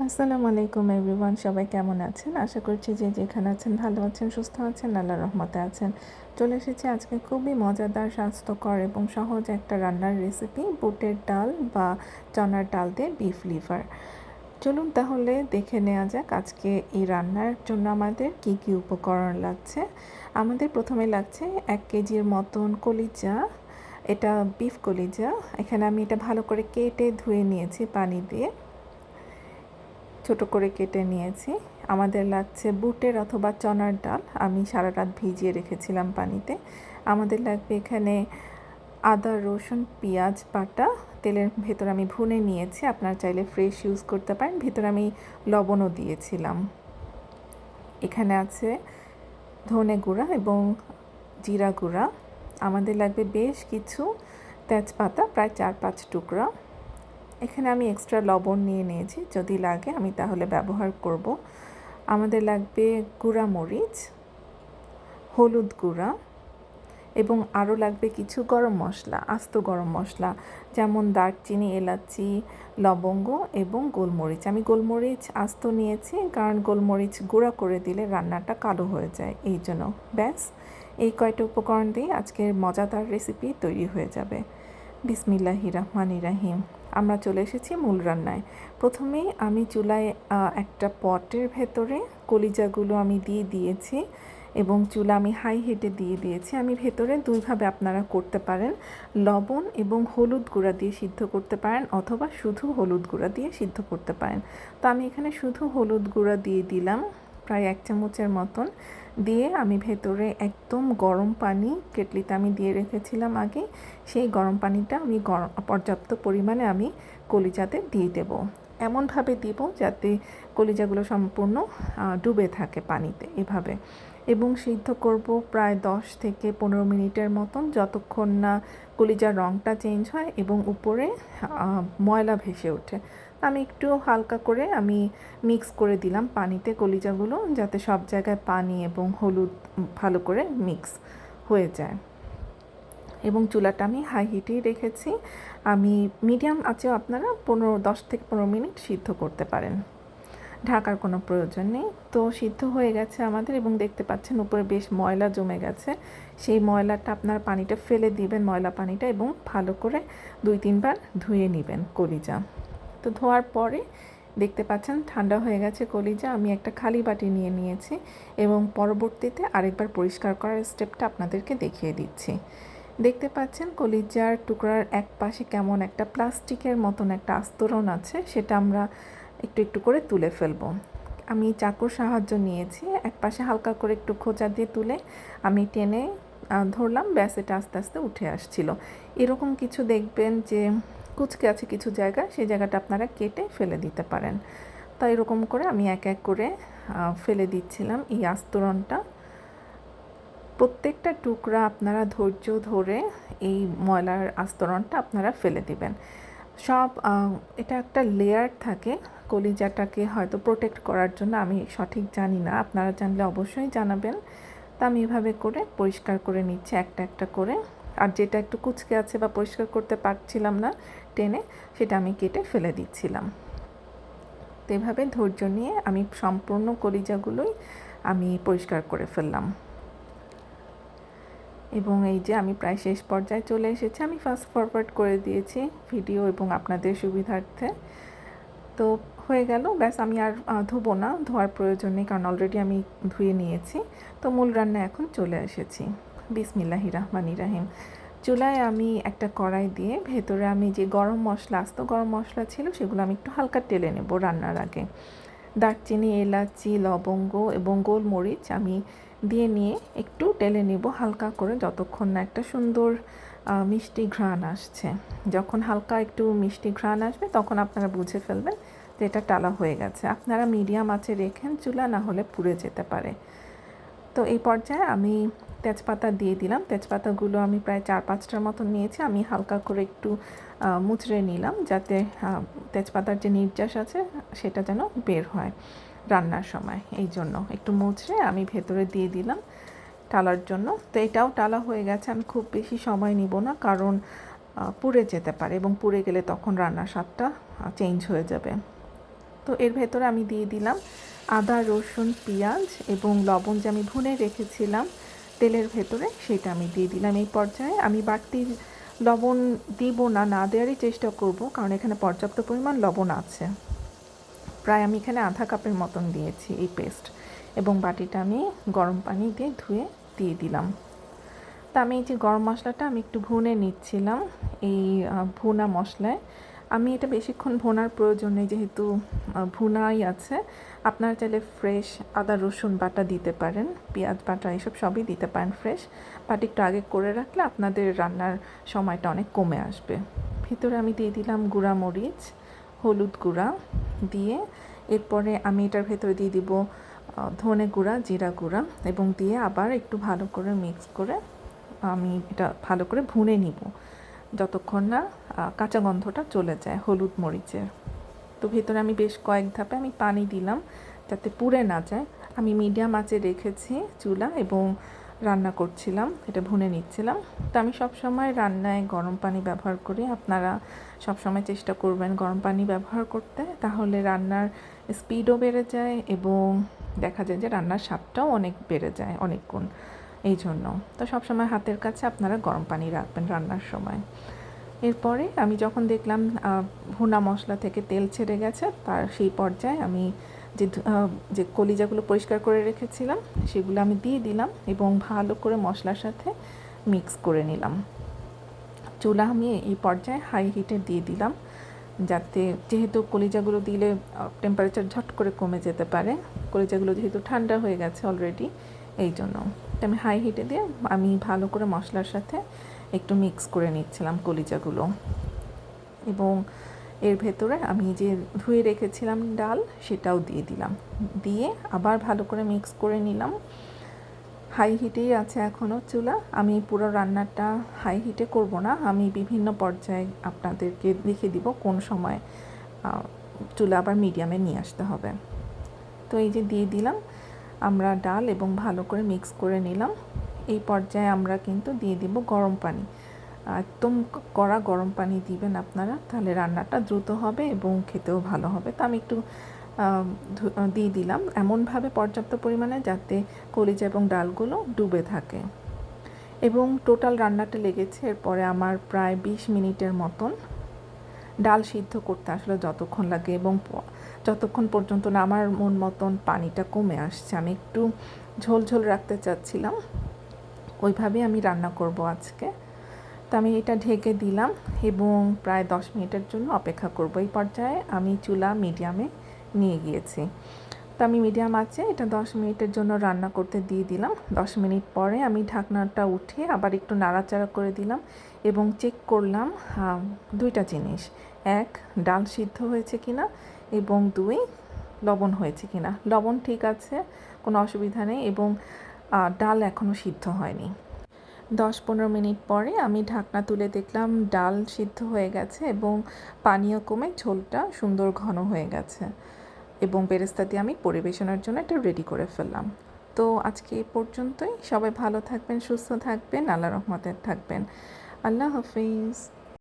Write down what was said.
আসসালামু আলাইকুম এভরিওয়ান, সবাই কেমন আছেন? আশা করছি যে যেখানে আছেন ভালো আছেন, সুস্থ আছেন, আল্লাহর রহমতে আছেন। চলে এসেছি আজকে খুবই মজাদার, স্বাস্থ্যকর এবং সহজ একটা রান্নার রেসিপি, বুটের ডাল বা চনার ডাল দিয়ে বিফ লিভার। চলুন তাহলে দেখে নেওয়া যাক আজকে এই রান্নার জন্য আমাদের কি কি উপকরণ লাগছে। আমাদের প্রথমে লাগছে 1 কেজির মতন কলিজা। এটা বিফ কলিজা। এখানে আমি এটা ভালো করে কেটে ধুয়ে নিয়েছি পানি দিয়ে, ছোট করে কেটে নিয়েছি। আমাদের লাগছে বুটের অথবা চনার ডাল, আমি সারা রাত ভিজিয়ে রেখেছিলাম পানিতে। আমাদের লাগবে এখানে আদা, রসুন, পেঁয়াজ বাটা, তেলের ভেতর আমি ভুনে নিয়েছি, আপনারা চাইলে ফ্রেশ ইউজ করতে পারেন। ভিতরে আমি লবণও দিয়েছিলাম। এখানে আছে ধনে গুঁড়া এবং জিরা গুঁড়া। আমাদের লাগবে বেশ কিছু তেজপাতা, প্রায় 4-5 টুকরা। এখানে আমি এক্সট্রা লবণ নিয়ে নিয়েছি, যদি লাগে আমি তাহলে ব্যবহার করব। আমাদের লাগবে গুঁড়া মরিচ, হলুদ গুঁড়া এবং আরও লাগবে কিছু গরম মশলা, আস্ত গরম মশলা, যেমন দারচিনি, এলাচি, লবঙ্গ এবং গোলমরিচ। আমি গোলমরিচ আস্ত নিয়েছি কারণ গোলমরিচ গুঁড়া করে দিলে রান্নাটা কালো হয়ে যায়, এই জন্য। ব্যাস, এই কয়টা উপকরণ দিয়ে আজকের মজাদার রেসিপি তৈরি হয়ে যাবে। বিসমিল্লাহির রহমানির রহিম। আমরা চলে এসেছি মূল রান্নায়। প্রথমেই আমি চুলায় একটা পটের ভেতরে কলিজাগুলো আমি দিয়ে দিয়েছি এবং চুলা আমি হাই হিটে দিয়ে দিয়েছি। আমি ভেতরে দুইভাবে আপনারা করতে পারেন, লবণ এবং হলুদ গুঁড়া দিয়ে সিদ্ধ করতে পারেন অথবা শুধু হলুদ গুঁড়া দিয়ে সিদ্ধ করতে পারেন। তো আমি এখানে শুধু হলুদ গুঁড়া দিয়ে দিলাম, প্রায় 1 চামচের মতন। দিয়ে আমি ভেতরে একদম গরম পানি কেটলিতে আমি দিয়ে রেখেছিলাম আগে, সেই গরম পানিটা আমি পর্যাপ্ত পরিমাণে আমি কলিজাতে দিয়ে দেব। এমনভাবে দিব যাতে কলিজাগুলো সম্পূর্ণ ডুবে থাকে পানিতে, এভাবে। এবং সিদ্ধ করব প্রায় 10 থেকে 15 মিনিটের মতন, যতক্ষণ না কলিজার রঙটা চেঞ্জ হয় এবং উপরে ময়লা ভেসে ওঠে। আমি একটু হালকা করে আমি মিক্স করে দিলাম পানিতে কলিজাগুলো, যাতে সব জায়গায় পানি এবং হলুদ ভালো করে মিক্স হয়ে যায়। এবং চুলাটা আমি হাই হিটেই রেখেছি। আমি মিডিয়াম আঁচেও আপনারা 10 থেকে 15 মিনিট সিদ্ধ করতে পারেন, ঢাকার কোনো প্রয়োজন নেই। তো সিদ্ধ হয়ে গেছে আমাদের এবং দেখতে পাচ্ছেন উপরে বেশ ময়লা জমে গেছে। সেই ময়লাটা আপনার পানিটা ফেলে দিবেন, ময়লা পানিটা, এবং ভালো করে 2-3 বার ধুয়ে নেবেন কলিজা। তো ধোয়ার পরে দেখতে পাচ্ছেন ঠান্ডা হয়ে গেছে কলিজা। আমি একটা খালি বাটি নিয়ে নিয়েছি এবং পরবর্তীতে আরেকবার পরিষ্কার করার স্টেপটা আপনাদেরকে দেখিয়ে দিচ্ছি। দেখতে পাচ্ছেন কলিজার টুকরার এক পাশে কেমন একটা প্লাস্টিকের মতন একটা আস্তরণ আছে, সেটা আমরা একটু একটু করে তুলে ফেলব। আমি চাকুর সাহায্য নিয়েছি, এক পাশে হালকা করে একটু খোঁচা দিয়ে তুলে আমি টেনে ধরলাম, ব্যাস, এটা আস্তে আস্তে উঠে আসছিল। এরকম কিছু দেখবেন যে কুচকে আছে কিছু জায়গা, সেই জায়গাটা আপনারা কেটে ফেলে দিতে পারেন। তাই এরকম করে আমি এক এক করে ফেলে দিচ্ছিলাম এই আস্তরণটা। প্রত্যেকটা টুকরা আপনারা ধৈর্য ধরে এই ময়লার আস্তরণটা আপনারা ফেলে দিবেন। সব এটা একটা লেয়ার থাকে কলিজাটাকে হয়তো প্রোটেক্ট করার জন্য, আমি সঠিক জানি না, আপনারা জানলে অবশ্যই জানাবেন। তা আমি এভাবে করে পরিষ্কার করে নিচ্ছি একটা একটা করে। আর যেটা একটু কুচকে আছে বা পরিষ্কার করতে পারছিলাম না টেনে, সেটা আমি কেটে ফেলে দিচ্ছিলাম। তো এভাবে ধৈর্য নিয়ে আমি সম্পূর্ণ কলিজাগুলোই আমি পরিষ্কার করে ফেললাম। এবং এই যে আমি প্রায় শেষ পর্যায়ে চলে এসেছি। আমি ফাস্ট ফরওয়ার্ড করে দিয়েছি ভিডিও এবং আপনাদের সুবিধার্থে। তো হয়ে গেল, ব্যাস। আমি আর ধুবো না, ধোয়ার প্রয়োজন নেই কারণ অলরেডি আমি ধুয়ে নিয়েছি। তো মূল রান্না এখন চলে এসেছি। বিসমিল্লাহির রহমানির রহিম। চুলায় আমি একটা কড়াই দিয়ে ভেতরে আমি যে গরম মশলা, আস্ত গরম মশলা ছিল, সেগুলো আমি একটু হালকা টেলে নেব রান্নার আগে। দারচিনি, এলাচি, লবঙ্গ এবং গোলমরিচ আমি দিয়ে নিয়ে একটু টেলে নেব হালকা করে, যতক্ষণ না একটা সুন্দর মিষ্টি ঘ্রাণ আসছে। যখন হালকা একটু মিষ্টি ঘ্রাণ আসবে তখন আপনারা বুঝে ফেলবেন যে এটা টালা হয়ে গেছে। আপনারা মিডিয়াম আঁচে রেখেন চুলা, না হলে পুড়ে যেতে পারে। তো এই পর্যায়ে আমি তেজপাতা দিয়ে দিলাম। তেজপাতাগুলো আমি প্রায় 4-5টার মতো নিয়েছি। আমি হালকা করে একটু মুচড়ে নিলাম, যাতে তেজপাতার যে নির্যাস আছে সেটা যেন বের হয় রান্নার সময়। এই জন্য একটু মুচড়ে আমি ভেতরে দিয়ে দিলাম টালার জন্য। তো এটাও টালা হয়ে গেছে। আমি খুব বেশি সময় নিব না কারণ পুড়ে যেতে পারে এবং পুড়ে গেলে তখন রান্নার স্বাদটা চেঞ্জ হয়ে যাবে। তো তো এর ভেতরে আমি দিয়ে দিলাম আদা, রসুন, পেঁয়াজ এবং লবণ যে আমি ভুনে রেখেছিলাম তেলের ভেতরে, সেটা আমি দিয়ে দিলাম। এই পর্যায়ে আমি বাড়তি লবণ দিব না, না দেওয়ারই চেষ্টা করব, কারণ এখানে পর্যাপ্ত পরিমাণ লবণ আছে। প্রায় আমি এখানে আধা কাপের মতন দিয়েছি এই পেস্ট, এবং বাটিটা আমি গরম পানি দিয়ে ধুয়ে দিয়ে দিলাম। তা আমি এই যে গরম মশলাটা আমি একটু ভুনে নিচ্ছিলাম। এই ভুনা মশলায় আমি এটা বেশিক্ষণ ভোনার প্রয়োজন নেই, যেহেতু ভুনাই আছে। আপনারা চাইলে ফ্রেশ আদা রসুন বাটা দিতে পারেন, পেঁয়াজ বাটা এসব সবই দিতে পারেন ফ্রেশ, বাট একটু আগে করে রাখলে আপনাদের রান্নার সময়টা অনেক কমে আসবে। ভিতরে আমি দিয়ে দিলাম গুঁড়া মরিচ, হলুদ গুঁড়া দিয়ে, এরপরে আমি এটার ভেতরে দিয়ে দিব ধনে গুঁড়া, জিরা গুঁড়া, এবং দিয়ে আবার একটু ভালো করে মিক্স করে আমি এটা ভালো করে ভুনে নিব যতক্ষণ না কাঁচা গন্ধটা চলে যায় হলুদ মরিচের। তো ভেতরে আমি বেশ কয়েক ধাপে আমি পানি দিলাম যাতে পুড়ে না যায়। আমি মিডিয়াম আঁচে রেখেছি চুলা এবং রান্না করছিলাম, এটা ভুনে নিচ্ছিলাম। তো আমি সবসময় রান্নায় গরম পানি ব্যবহার করি, আপনারা সবসময় চেষ্টা করবেন গরম পানি ব্যবহার করতে, তাহলে রান্নার স্পিডও বেড়ে যায় এবং দেখা যায় যে রান্নার স্বাদটাও অনেক বেড়ে যায় অনেক গুণ। এই জন্য তো সবসময় হাতের কাছে আপনারা গরম পানি রাখবেন রান্নার সময়। এরপরে আমি যখন দেখলাম ভুনা মশলা থেকে তেল ছেড়ে গেছে, তার সেই পর্যায়ে আমি যে কলিজাগুলো পরিষ্কার করে রেখেছিলাম সেগুলো আমি দিয়ে দিলাম এবং ভালো করে মশলার সাথে মিক্স করে নিলাম। চুলা আমি এই পর্যায়ে হাই হিটে দিয়ে দিলাম, যাতে যেহেতু কলিজাগুলো দিলে টেম্পারেচার ঝট করে কমে যেতে পারে, কলিজাগুলো যেহেতু ঠান্ডা হয়ে গেছে অলরেডি, এই জন্য আমি হাই হিটে দিয়ে আমি ভালো করে মশলার সাথে একটু মিক্স করে নিচ্ছিলাম কলিজাগুলো। এবং এর ভেতরে আমি যে ধুয়ে রেখেছিলাম ডাল সেটাও দিয়ে দিলাম, দিয়ে আবার ভালো করে মিক্স করে নিলাম। হাই হিটেই আছে এখনও চুলা, আমি পুরো রান্নাটা হাই হিটে করব না, আমি বিভিন্ন পর্যায়ে আপনাদেরকে দেখে দিব কোন সময় চুলা আবার মিডিয়ামে নিয়ে আসতে হবে। তো এই যে দিয়ে দিলাম আমরা ডাল এবং ভালো করে মিক্স করে নিলাম। এই পর্যায়ে আমরা কিন্তু দিয়ে দিব গরম পানি, একদম কড়া গরম পানি দিবেন আপনারা, তাহলে রান্নাটা দ্রুত হবে এবং খেতেও ভালো হবে। তো আমি একটু দিয়ে দিলাম এমনভাবে পর্যাপ্ত পরিমাণে যাতে কলিজা এবং ডালগুলো ডুবে থাকে। এবং টোটাল রান্নাটা লেগেছে এরপরে আমার প্রায় 20 মিনিটের মতন। ডাল সিদ্ধ করতে আসলে যতক্ষণ লাগে এবং যতক্ষণ পর্যন্ত না আমার মন মতন পানিটা কমে আসছে, আমি একটু ঝোল ঝোল রাখতে চাচ্ছিলাম, ওইভাবেই আমি রান্না করব আজকে। তো আমি এটা ঢেকে দিলাম এবং প্রায় 10 মিনিটের জন্য অপেক্ষা করব। এই পর্যায়ে আমি চুলা মিডিয়ামে নিয়ে গিয়েছি। তো আমি মিডিয়াম আঁচে এটা 10 মিনিটের জন্য রান্না করতে দিয়ে দিলাম। 10 মিনিট পরে আমি ঢাকনাটা উঠিয়ে আবার একটু নাড়াচাড়া করে দিলাম এবং চেক করলাম দুইটা জিনিস, 1 ডাল সিদ্ধ হয়েছে কিনা এবং 2 লবণ হয়েছে কিনা। লবণ ঠিক আছে, কোনো অসুবিধা নেই, এবং ডাল এখনও সিদ্ধ হয়নি। 10-15 মিনিট পরে আমি ঢাকনা তুলে দেখলাম ডাল সিদ্ধ হয়ে গেছে এবং পানিও কমে ঝোলটা সুন্দর ঘন হয়ে গেছে, এবং বেরেস্তা দিয়ে আমি পরিবেশনের জন্য এটা রেডি করে ফেললাম। তো আজকে এ পর্যন্তই, সবাই ভালো থাকবেন, সুস্থ থাকবেন, আল্লাহর রহমতে থাকবেন। আল্লাহ হাফিজ।